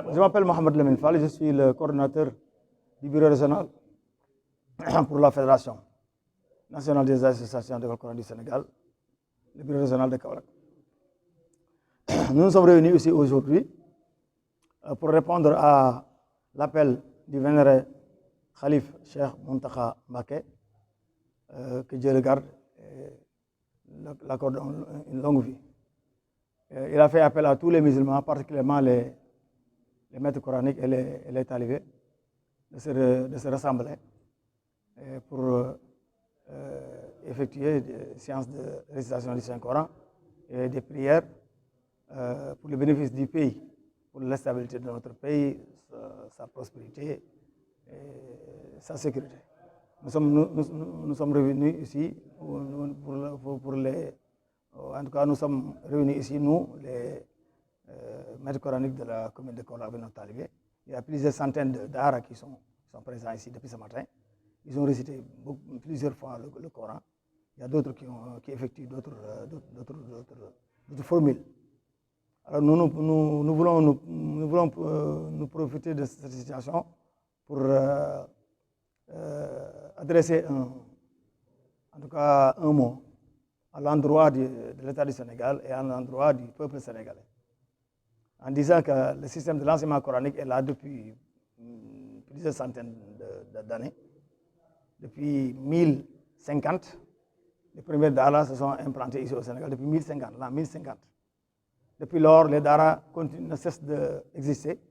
Je m'appelle Mohamed Lamine Fall, je suis le coordinateur du bureau régional pour la Fédération nationale des associations d'école coranique du Sénégal, le bureau régional de Kaolack. Nous nous sommes réunis ici aujourd'hui pour répondre à l'appel du vénéré Khalif Cheikh Mountakha Mbacké, que Dieu le garde et l'accorde une longue vie. Il a fait appel à tous les musulmans, particulièrement les maîtres coraniques et les talibés, de se rassembler pour effectuer des séances de récitation du Saint-Coran et des prières pour le bénéfice du pays, pour la stabilité de notre pays, sa prospérité et sa sécurité. Nous sommes revenus ici en tout cas, nous sommes réunis ici, nous, les maîtres coraniques de la commune de Kaolack avec nos talibés. Il y a plusieurs centaines de daara qui sont présents ici depuis ce matin. Ils ont récité plusieurs fois le Coran. Il y a d'autres qui effectuent d'autres formules. Alors nous voulons nous profiter de cette situation pour adresser en tout cas un mot à l'endroit de l'État du Sénégal et à l'endroit du peuple sénégalais, en disant que le système de l'enseignement coranique est là depuis plusieurs centaines d'années. Depuis 1050, les premiers daara se sont implantés ici au Sénégal, depuis 1050, l'an 1050. Depuis lors, les daara ne cessent d'exister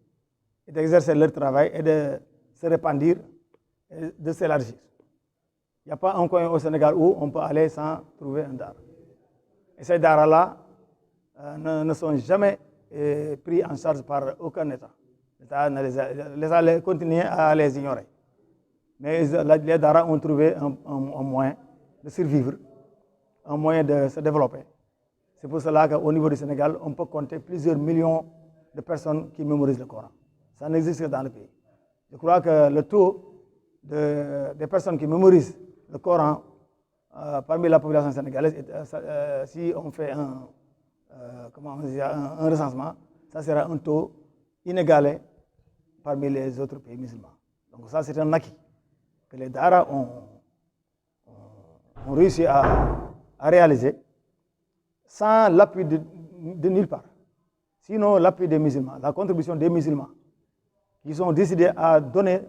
et d'exercer leur travail et de se répandre et de s'élargir. Il n'y a pas un coin au Sénégal où on peut aller sans trouver un daara. Et ces daara-là ne sont jamais pris en charge par aucun État. L'État continue à les ignorer. Mais les daara ont trouvé un moyen de survivre, un moyen de se développer. C'est pour cela qu'au niveau du Sénégal, on peut compter plusieurs millions de personnes qui mémorisent le Coran. Ça n'existe que dans le pays. Je crois que le taux des personnes qui mémorisent le Coran parmi la population sénégalaise, si on fait un recensement, ça sera un taux inégalé parmi les autres pays musulmans. Donc ça, c'est un acquis que les daara ont réussi à réaliser sans l'appui de nulle part. Sinon, l'appui des musulmans, la contribution des musulmans, qui sont décidés à donner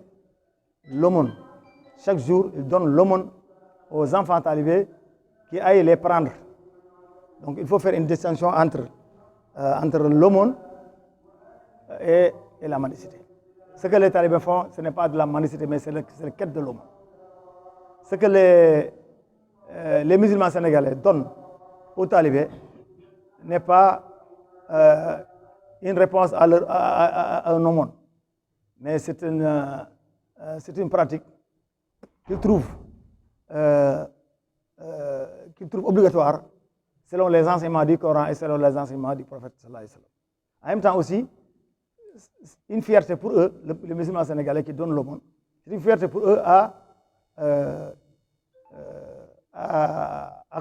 l'aumône. Chaque jour, ils donnent l'aumône aux enfants talibés qui aillent les prendre. Donc il faut faire une distinction entre l'aumône et la mendicité. Ce que les talibés font, ce n'est pas de la mendicité, mais c'est le quête de l'aumône. Ce que les musulmans sénégalais donnent aux talibés n'est pas une réponse à un aumône, mais c'est une pratique qu'ils trouvent obligatoire selon les enseignements du Coran et selon les enseignements du prophète sallallahu alayhi wa sallam. En même temps aussi, une fierté pour eux, les musulmans sénégalais qui donnent l'aumône, c'est une fierté pour eux à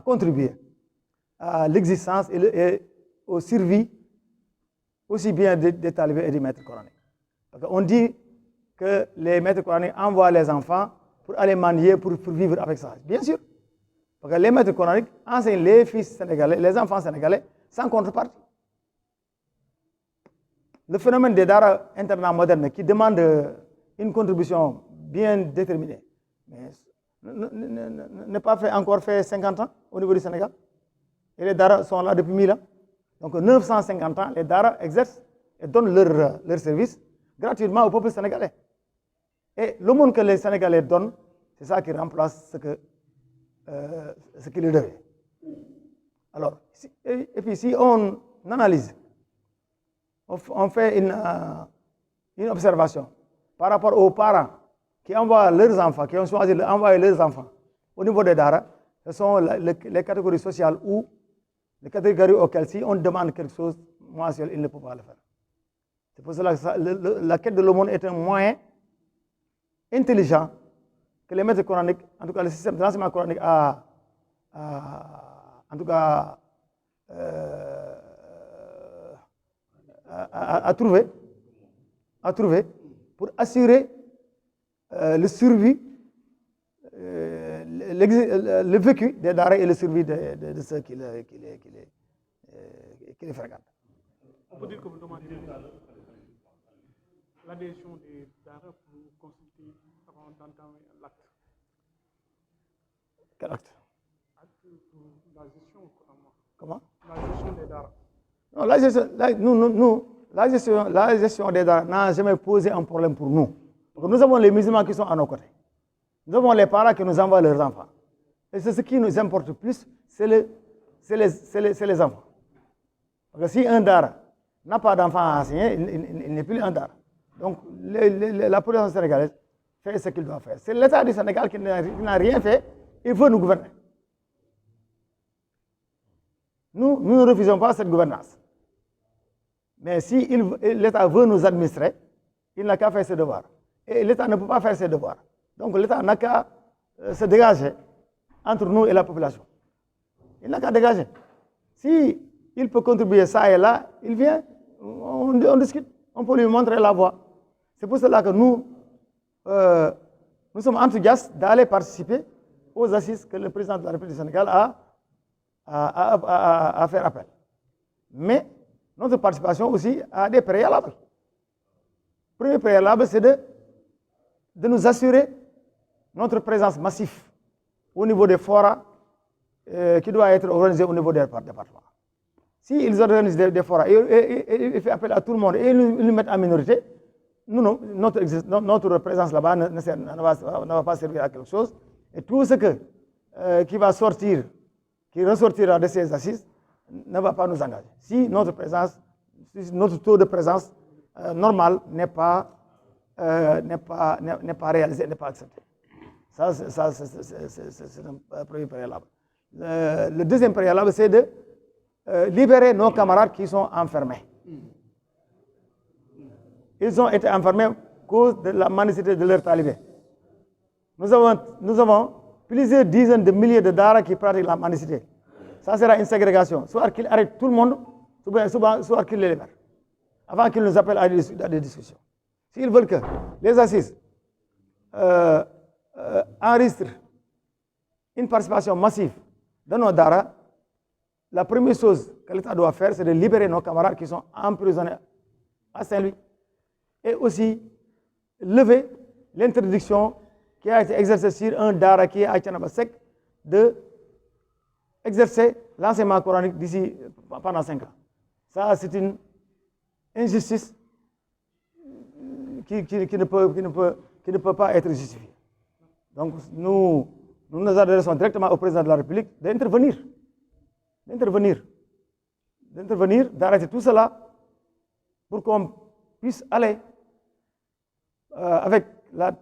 contribuer à l'existence et au survie aussi bien des talibés et des maîtres coraniques. Parce qu'on dit que les maîtres coraniques envoient les enfants pour aller mendier, pour vivre avec ça. Bien sûr. Parce que les maîtres coraniques enseignent les fils sénégalais, les enfants sénégalais, sans contrepartie. Le phénomène des daara internats modernes qui demande une contribution bien déterminée, mais n'est pas encore fait 50 ans au niveau du Sénégal. Et les daara sont là depuis 1000 ans. Donc 950 ans, les daara exercent et donnent leur service gratuitement au peuple sénégalais. Et l'aumône que les Sénégalais donnent, c'est ça qui remplace ce qu'ils devaient. Alors, et puis si on analyse, on fait une observation par rapport aux parents qui envoient leurs enfants, qui ont choisi d'envoyer leurs enfants au niveau des daara, ce sont les catégories sociales ou les catégories auxquelles si on demande quelque chose mensuel, ils ne peuvent pas le faire. C'est pour cela que la quête de l'aumône est un moyen intelligent que les maîtres coraniques, en tout cas le système de l'enseignement coranique a en tout cas trouvé à trouver pour assurer le survie, le vécu des denrées et le survie de ceux qui les fréquentent. On peut dire que vous demandez l'adhésion des denrées pour consulter avant d'entamer l'acte. Quel acte? La gestion, comment? La gestion des denrées. Non, la gestion des denrées n'a jamais posé un problème pour nous. Parce que nous avons les musulmans qui sont à nos côtés. Nous avons les parents qui nous envoient leurs enfants. Et c'est ce qui nous importe plus, c'est les enfants. Parce que si un dara n'a pas d'enfant à enseigner, il n'est plus un dara. Donc la population sénégalaise fait ce qu'il doit faire. C'est l'État du Sénégal qui n'a rien fait, il veut nous gouverner. Nous ne refusons pas cette gouvernance. Mais si l'État veut nous administrer, il n'a qu'à faire ses devoirs. Et l'État ne peut pas faire ses devoirs. Donc l'État n'a qu'à se dégager entre nous et la population. Il n'a qu'à dégager. Si il peut contribuer ça et là, il vient, on discute, on peut lui montrer la voie. C'est pour cela que nous sommes enthousiastes d'aller participer aux assises que le président de la République du Sénégal a fait appel. Mais notre participation aussi a des préalables. Le premier préalable, c'est de nous assurer notre présence massive au niveau des forats qui doit être organisée au niveau des départements. S'ils organisent des forats et ils font appel à tout le monde et ils nous mettent en minorité, notre présence là-bas ne va pas servir à quelque chose. Et tout ce qui va sortir, qui ressortira de ces assises, ne va pas nous engager. Si notre taux de présence normal n'est pas réalisé, n'est pas accepté. Ça, c'est un premier préalable. Le deuxième préalable, c'est de libérer nos camarades qui sont enfermés. Ils ont été enfermés à cause de la mendicité de leurs talibés. Nous avons plusieurs dizaines de milliers de daras qui pratiquent la mendicité. Ça sera une ségrégation. Soit qu'ils arrêtent tout le monde, soit qu'ils les libèrent. Avant qu'ils nous appellent à des discussions. S'ils veulent que les assises enregistrent une participation massive de nos daras, la première chose que l'État doit faire, c'est de libérer nos camarades qui sont emprisonnés à Saint-Louis et aussi lever l'interdiction qui a été exercée sur un dara qui est à Thiénaba Seck d'exercer l'enseignement coranique d'ici pendant 5 ans. Ça, c'est une injustice qui ne peut pas être justifiée. Donc, nous nous adressons directement au président de la République d'intervenir, d'arrêter tout cela pour qu'on puisse aller avec la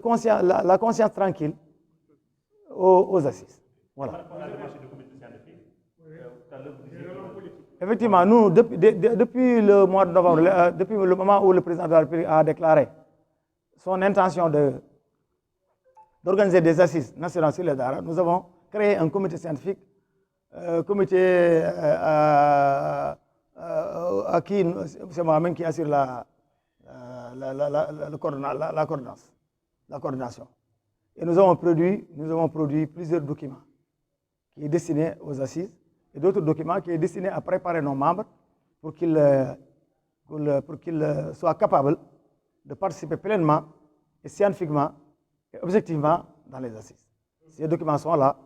conscience tranquille aux assises. Voilà. Effectivement, nous, depuis le mois de novembre, depuis le moment où le président de la République a déclaré son intention d'organiser des assises nationales sur les daras, nous avons créé un comité scientifique, comité à qui c'est moi-même qui assure la coordination. Et nous avons produit plusieurs documents qui sont destinés aux assises et d'autres documents qui sont destinés à préparer nos membres pour qu'ils soient capables de participer pleinement et scientifiquement et objectivement dans les assises. Ces documents sont là,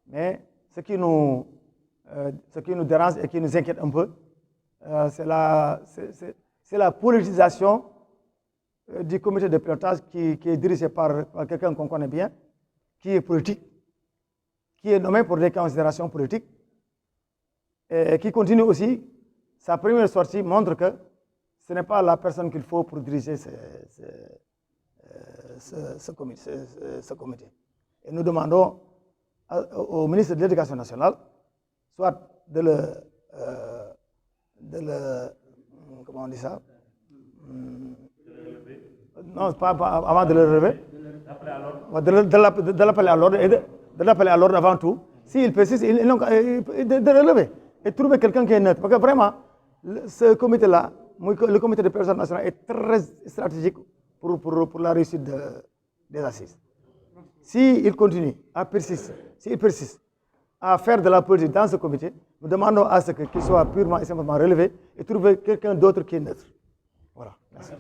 mais ce qui nous dérange et qui nous inquiète un peu, c'est la politisation du comité de pilotage qui est dirigé par quelqu'un qu'on connaît bien, qui est politique, qui est nommé pour des considérations politiques, et qui continue aussi. Sa première sortie montre que ce n'est pas la personne qu'il faut pour diriger ce comité. Et nous demandons au ministre de l'Éducation nationale, soit de le comment on dit ça? Non, pas avant de le relever. De l'appeler à l'ordre et de l'appeler à l'ordre avant tout. S'il persiste, de relever et trouver quelqu'un qui est neutre. Parce que vraiment, ce comité-là le comité de pilotage national est très stratégique pour la réussite des assises. S'il continue à persister, s'il persiste à faire de la politique dans ce comité, nous demandons à ce qu'il soit purement et simplement relevé et trouver quelqu'un d'autre qui est neutre. Voilà. Merci.